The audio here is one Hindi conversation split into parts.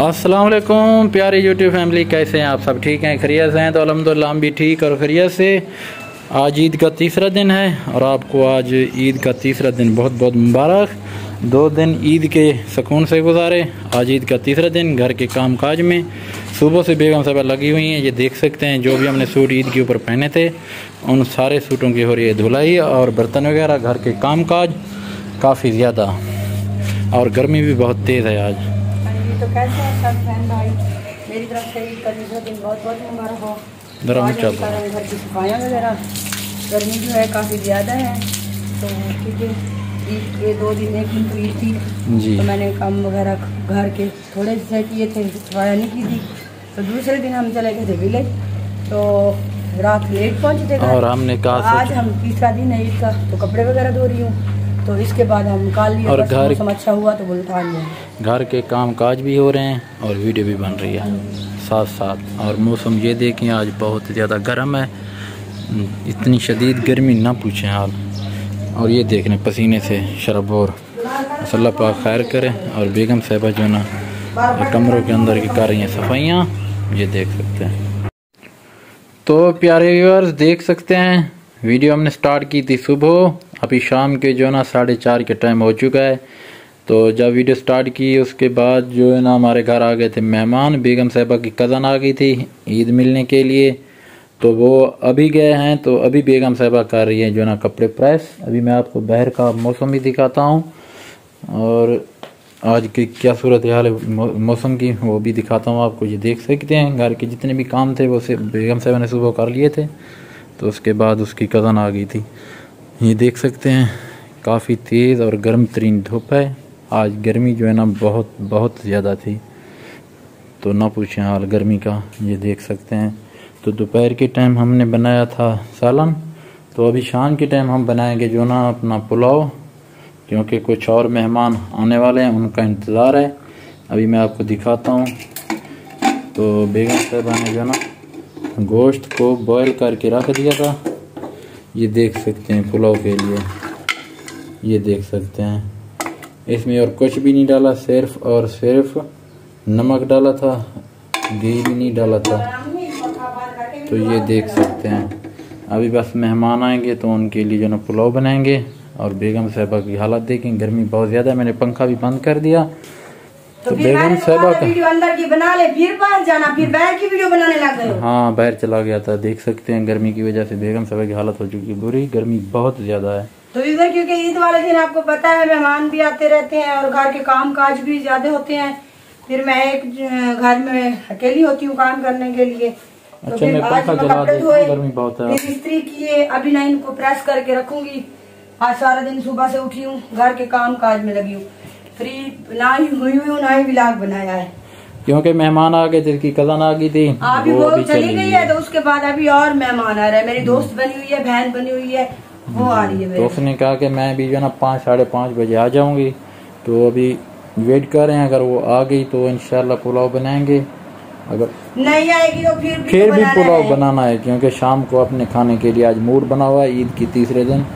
अस्सलाम वालेकुम प्यारी यूट्यूब फैमिली, कैसे हैं आप सब? ठीक हैं, खैरियत से हैं? तो अल्हम्दुलिल्लाह हम भी ठीक और खैरियत से। आज ईद का तीसरा दिन है और आपको आज ईद का तीसरा दिन बहुत बहुत मुबारक। 2 दिन ईद के सुकून से गुजारे। आज ईद का तीसरा दिन घर के काम काज में सुबह से बेगम साहबा लगी हुई हैं। ये देख सकते हैं जो भी हमने सूट ईद के ऊपर पहने थे उन सारे सूटों की हो रही है धुलाई और बर्तन वगैरह। घर के काम काज काफ़ी ज़्यादा और गर्मी भी बहुत तेज़ है आज। तो कैसे हैं सब बहन भाई? मेरी तरफ से ईद का तीसरा दिन बहुत बहुत मुबारक हो। घर की सफाइयाँ वगैरह, गर्मी जो है काफ़ी ज़्यादा है तो क्योंकि ईद के 2 दिन एक दिन तो ईद थी जी, तो मैंने काम वगैरह घर के थोड़े से किए थे, सफाइयाँ नहीं की थी। तो दूसरे दिन हम चले गए थे विलेज, तो रात लेट पहुँचे थे और हमने कहा आज हम तीसरा दिन है ईद का, तो कपड़े वगैरह धो रही हूँ। तो इसके बाद हम निकाल लिए और घर अच्छा हुआ तो बोलता घर के काम काज भी हो रहे हैं और वीडियो भी बन रही है साथ साथ। और मौसम ये देखें आज बहुत ज़्यादा गर्म है, इतनी शदीद गर्मी ना पूछें हाल। और ये देखने पसीने से शरबोर, अल्लाह पाक खैर करे। और बेगम साहिबा जो ना कमरों के अंदर की कर रही हैं सफाइयाँ, ये देख सकते हैं। तो प्यारे व्यूअर्स देख सकते हैं वीडियो हमने स्टार्ट की थी सुबह, अभी शाम के जो ना 4:30 के टाइम हो चुका है। तो जब वीडियो स्टार्ट की उसके बाद जो है ना हमारे घर आ गए थे मेहमान। बेगम साहिबा की कज़न आ गई थी ईद मिलने के लिए, तो वो अभी गए हैं। तो अभी बेगम साहिबा कर रही है जो ना कपड़े प्रेस। अभी मैं आपको बाहर का मौसम भी दिखाता हूँ और आज की क्या सूरत हाल है मौसम की वो भी दिखाता हूँ आपको। ये देख सकते हैं घर के जितने भी काम थे वो बेगम साहिबा ने सुबह कर लिए थे। तो उसके बाद उसकी कज़न आ गई थी। ये देख सकते हैं काफ़ी तेज़ और गर्म तरीन धूप है आज। गर्मी जो है ना बहुत बहुत ज़्यादा थी, तो ना पूछें हाल गर्मी का। ये देख सकते हैं। तो दोपहर के टाइम हमने बनाया था सालन, तो अभी शाम के टाइम हम बनाएंगे जो ना अपना पुलाव, क्योंकि कुछ और मेहमान आने वाले हैं, उनका इंतज़ार है। अभी मैं आपको दिखाता हूँ। तो बेगम साहिबा ने जो ना गोश्त को बॉयल करके रख दिया था, ये देख सकते हैं पुलाव के लिए। ये देख सकते हैं इसमें और कुछ भी नहीं डाला, सिर्फ और सिर्फ नमक डाला था, घी भी नहीं डाला था। तो ये देख सकते हैं। अभी बस मेहमान आएंगे तो उनके लिए जो ना पुलाव बनाएंगे। और बेगम साहिबा की हालत देखें, गर्मी बहुत ज़्यादा है। मैंने पंखा भी बंद कर दिया। तो बेगम साहिबा का वीडियो अंदर की बना ले, फिर बाहर जाना, फिर बाहर की वीडियो बनाने लग गए। हाँ बाहर चला गया था। देख सकते हैं गर्मी की वजह से बेगम साहिबा की हालत हो चुकी है बुरी, गर्मी बहुत ज्यादा है। तो इधर क्योंकि ईद वाले दिन आपको पता है मेहमान भी आते रहते हैं और घर के काम काज भी ज्यादा होते हैं। फिर मैं एक घर में अकेली होती हूँ काम करने के लिए। तो अच्छा, फिर आज कपड़े धोए, गर्मी बहुत है, फिर इस्त्री किए, अभी ना इनको प्रेस करके रखूंगी। आज सारा दिन सुबह से उठी हूँ, घर के काम काज में लगी हूँ, फ्री ना ही हुई हूँ ना ही व्लॉग बनाया है, क्योंकि मेहमान आ गए थे। इसकी कज़न आ गई थी, अभी वो चली गई है। तो उसके बाद अभी और मेहमान आ रहे हैं। मेरी दोस्त बनी हुई है, बहन बनी हुई है, वो आ रही है। तो उसने कहा कि मैं भी जो ना 5 साढ़े 5 बजे आ जाऊंगी। तो अभी वेट कर रहे हैं, अगर वो आ गई तो इंशाल्लाह पुलाव बनाएंगे। अगर नहीं आएगी तो फिर भी पुलाव बनाना है, क्योंकि शाम को अपने खाने के लिए आज मूड बना हुआ है ईद की तीसरे दिन।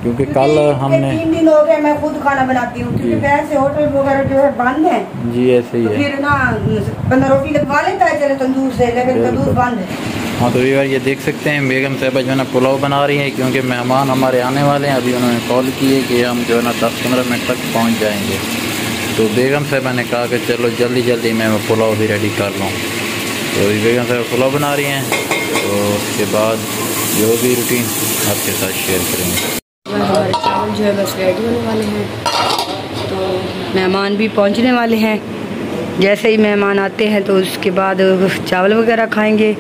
क्योंकि कल हमने 3 दिन हो गए मैं खुद खाना बनाती हूँ, क्योंकि बाहर से होटल वगैरह जो है बंद है जी। ऐसे ही तो है। फिर ना बंदा रोटी लगवा लेता है चले तंदूर से, लेकिन तंदूर बंद है। हाँ तो ये देख सकते हैं बेगम साहिबा जो है ना पुलाव बना रही है, क्योंकि मेहमान हमारे आने वाले हैं। अभी उन्होंने कॉल की है कि हम जो है ना 10-15 मिनट तक पहुँच जाएंगे। तो बेगम साहिबा ने कहा कि चलो जल्दी जल्दी मैं वो पुलाव भी रेडी कर लूँ। तो अभी बेगम साहिबा पुलाव बना रही हैं, तो उसके बाद जो भी रूटीन आपके साथ शेयर करेंगे। हमारे चावल जो है बस रेडी होने वाले हैं, तो मेहमान भी पहुंचने वाले हैं। जैसे ही मेहमान आते हैं तो उसके बाद चावल वगैरह खाएंगे,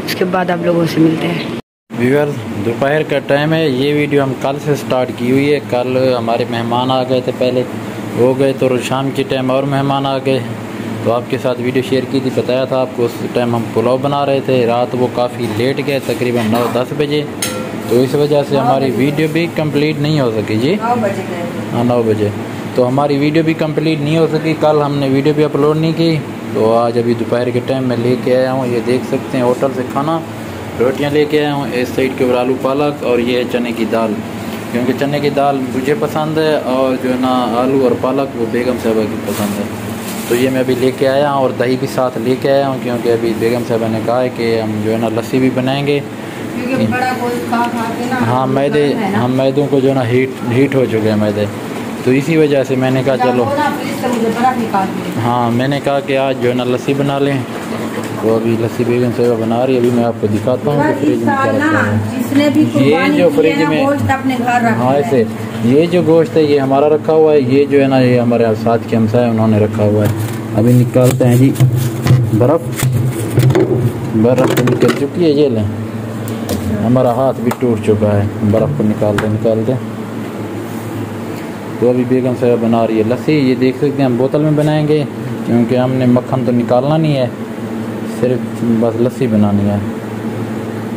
उसके बाद आप लोगों से मिलते हैं। व्यूअर्स दोपहर का टाइम है। ये वीडियो हम कल से स्टार्ट की हुई है। कल हमारे मेहमान आ गए थे, पहले हो गए, तो शाम के टाइम और मेहमान आ गए। तो आपके साथ वीडियो शेयर की थी, बताया था आपको। उस टाइम हम पुलाव बना रहे थे। रात वो काफ़ी लेट गए, तकरीबन 9-10 बजे। तो इस वजह से हमारी वीडियो भी कंप्लीट नहीं हो सकी जी। 9 बजे गए। हाँ 9 बजे। तो हमारी वीडियो भी कंप्लीट नहीं हो सकी। कल हमने वीडियो भी अपलोड नहीं की तो आज अभी दोपहर के टाइम में लेके आया हूँ, ये देख सकते हैं होटल से खाना, रोटियाँ लेके आया हूँ। इस साइड के ऊपर आलू पालक और ये है चने की दाल, क्योंकि चने की दाल मुझे पसंद है और जो है ना आलू और पालक वो बेगम साहबा की पसंद है। तो ये मैं अभी लेके आया हूँ और दही भी साथ लेके आया हूँ, क्योंकि अभी बेगम साहबा ने कहा है कि हम जो है ना लस्सी भी बनाएंगे। हाँ मैदे, हम मैदों को जो है ना हीट हो चुके हैं मैदे, तो इसी वजह से मैंने कहा चलो, हाँ मैंने कहा कि आज जो है ना लस्सी बना लें। तो अभी लस्सी बेगम साहबा बना रही है, अभी मैं आपको दिखाता हूँ कि फ्रिज में क्या रखा है। ये जो फ्रिज में, हाँ ऐसे ये जो गोश्त है ये हमारा रखा हुआ है, ये जो है ना ये हमारे साथ के हमसाए है उन्होंने रखा हुआ है। अभी निकालते हैं जी बर्फ़ तो निकल चुकी है, ये लें, हमारा हाथ भी टूट चुका है, बर्फ़ को निकाल दें। तो अभी बेगम साहब बना रही है लस्सी, ये देख सकते हैं हम बोतल में बनाएंगे, क्योंकि हमने मक्खन तो निकालना नहीं है, सिर्फ बस लस्सी बनानी है।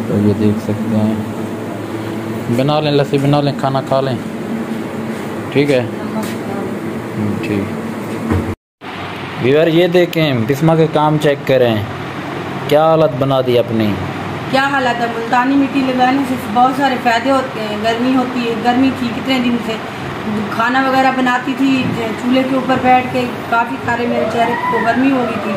तो ये देख सकते हैं, बना लें लस्सी, बना लें, खाना खा लें, ठीक है ठीक। व्यूअर ये देखें, बिस्मा के काम चेक करें, क्या हालत बना दी अपनी। क्या हालत है, मुल्तानी मिट्टी लगाने से बहुत सारे फ़ायदे होते हैं। गर्मी होती है, गर्मी थी कितने दिन से, खाना वगैरह बनाती थी चूल्हे के ऊपर बैठ के, काफ़ी सारे मेरे चेहरे को गर्मी हो गई थी,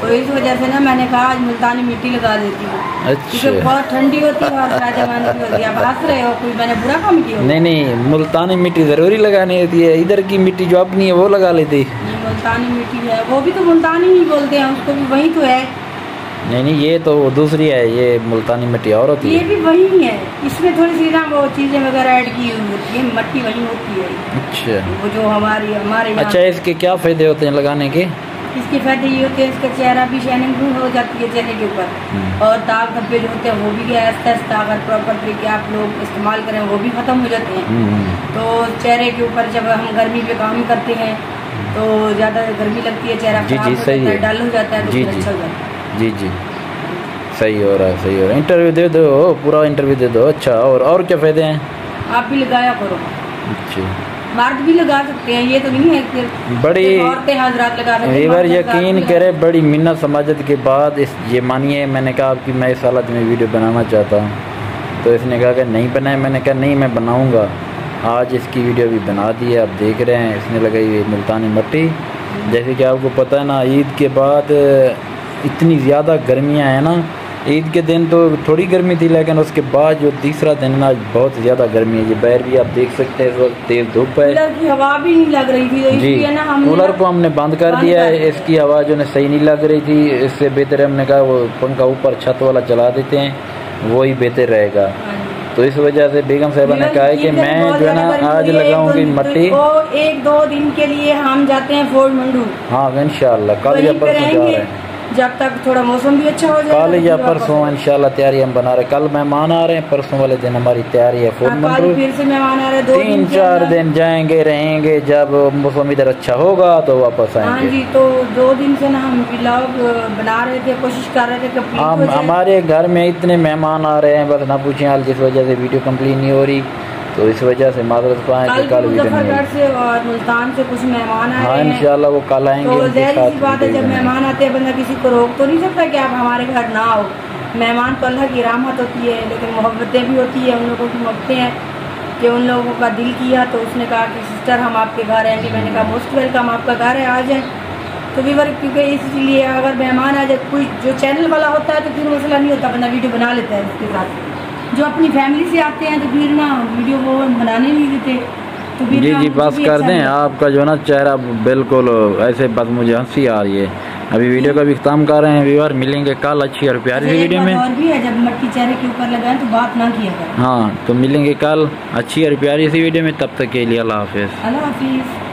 तो इस वजह से ना मैंने कहा आज मुल्तानी मिट्टी लगा देती हूँ। अच्छा, बहुत ठंडी होती है और जमाने की होती है। आप हंस रहे हो, कोई मैंने बुरा काम किया? नहीं, मुल्तानी मिट्टी ज़रूरी लगानी होती है, इधर की मिट्टी जो अपनी है वो लगा लेती। मुल्तानी मिट्टी है, वो भी तो मुल्तानी ही बोलते हैं उसको, भी वही तो है। नहीं ये तो दूसरी है, ये मुल्तानी मिट्टी और होती है। ये भी वही है, इसमें थोड़ी सी ना वो चीज़ें वगैरह ऐड की होती है, मिट्टी वही होती है। अच्छा, वो जो हमारे अच्छा, इसके क्या फ़ायदे होते हैं लगाने के? इसके फायदे ये होते हैं, इसका चेहरा भी शाइनिंग हो जाती है चेहरे के ऊपर, और दाग धब्बे जो होते हैं वो भी आहिस्ता आहिस्ता अगर प्रॉपर तरीके आप लोग इस्तेमाल करें वो भी ख़त्म हो जाते हैं। तो चेहरे के ऊपर जब हम गर्मी पे काम करते हैं तो ज़्यादा गर्मी लगती है, चेहरा खराब हो जाता है, डल हो जाता है, तो अच्छा हो जाता है। जी सही हो रहा है, इंटरव्यू दे दो, पूरा इंटरव्यू दे दो। अच्छा, और क्या फ़ायदे हैं? आप भी लगाया करो। अच्छा, मर्द भी लगा सकते हैं, ये तो नहीं है कि बड़ी औरतें हजरात लगा सकते हैं। एक बार यकीन करे, बड़ी मिन्नत समाजत के बाद ये मानिए, मैंने कहा आपकी मैं इस हालत में वीडियो बनाना चाहता हूँ, तो इसने कहा कि नहीं बनाए। मैंने कहा नहीं मैं बनाऊँगा, आज इसकी वीडियो भी बना दी है, आप देख रहे हैं। इसने लगाई हुई मुल्तानी मिट्टी, जैसे कि आपको पता है ना, ईद के बाद इतनी ज़्यादा गर्मियाँ हैं ना। ईद के दिन तो थोड़ी गर्मी थी, लेकिन उसके बाद जो तीसरा दिन ना बहुत ज़्यादा गर्मी है। ये बाहर भी आप देख सकते हैं, इस वक्त तेज़ धूप है, कूलर की हवा भी नहीं लग रही थी जी। कूलर को हमने बंद कर दिया है, इसकी हवा जो है सही नहीं लग रही थी। इससे बेहतर हमने कहा वो पंखा ऊपर छत वाला चला देते हैं, वही बेहतर रहेगा। तो इस वजह से बेगम साहबा ने कहा है कि मैं जो है ना आज लगाऊंगी मिट्टी। 1-2 दिन के लिए हम जाते हैं फोर्ट मंडू। हाँ इंशाल्लाह, कल या परसों जा रहे हैं, जब तक थोड़ा मौसम भी अच्छा हो जाए। कल या परसों इंशाल्लाह तैयारी हम बना रहे। कल मेहमान आ रहे हैं, परसों वाले दिन हमारी तैयारी है फोर्ट मंडू। फिर से मेहमान आ रहे हैं, 3-4 दिन जाएंगे, रहेंगे, जब मौसम इधर अच्छा होगा तो वापस आएंगे। हाँ जी, तो 2 दिन से ना हम व्लॉग बना रहे थे, कोशिश कर रहे थे कि हमारे घर में इतने मेहमान आ रहे हैं, बस ना पूछें हाल, जिस वजह से वीडियो कंप्लीट नहीं हो रही, तो इस वजह से माजरत पाएँ कि कल मुजफ्फरगढ़ से और मुल्तान से कुछ मेहमान आए हैं। हाँ इंशाल्लाह वो कल आएंगे। तो ज़ाहिर सी बात है, जब मेहमान आते हैं बंदा किसी को रोक तो नहीं सकता कि आप हमारे घर ना आओ। मेहमान तो अल्लाह की रहमत होती है, लेकिन मोहब्बतें भी होती है, उन लोगों की मोहब्बतें हैं कि उन लोगों का दिल किया तो उसने कहा कि सिस्टर हम आपके घर आएंगे। मैंने कहा मोस्ट वेलकम, आपका घर है, आ जाए। तो व्यूअर क्योंकि इसलिए अगर मेहमान आ जाए, कोई जो चैनल वाला होता है तो फिर मसला नहीं होता, बंदा वीडियो बना लेता है उसके साथ। जो अपनी फैमिली से आते हैं तो फिर ना वीडियो वो बनाने नहीं देते, तो फिर जी बस कर दें। आपका जो ना चेहरा बिल्कुल ऐसे, बस मुझे हंसी आ रही है। अभी वीडियो का भी खत्म कर रहे हैं व्यूअर, मिलेंगे कल अच्छी और प्यारी सी वीडियो में। और भी है, जब मिट्टी चेहरे के ऊपर लगाएं तो बात ना किया करें। हाँ, तो मिलेंगे कल अच्छी और प्यारी सी वीडियो में, तब तक के लिए अल्लाह हाफिज़। अल्लाह हाफिज़।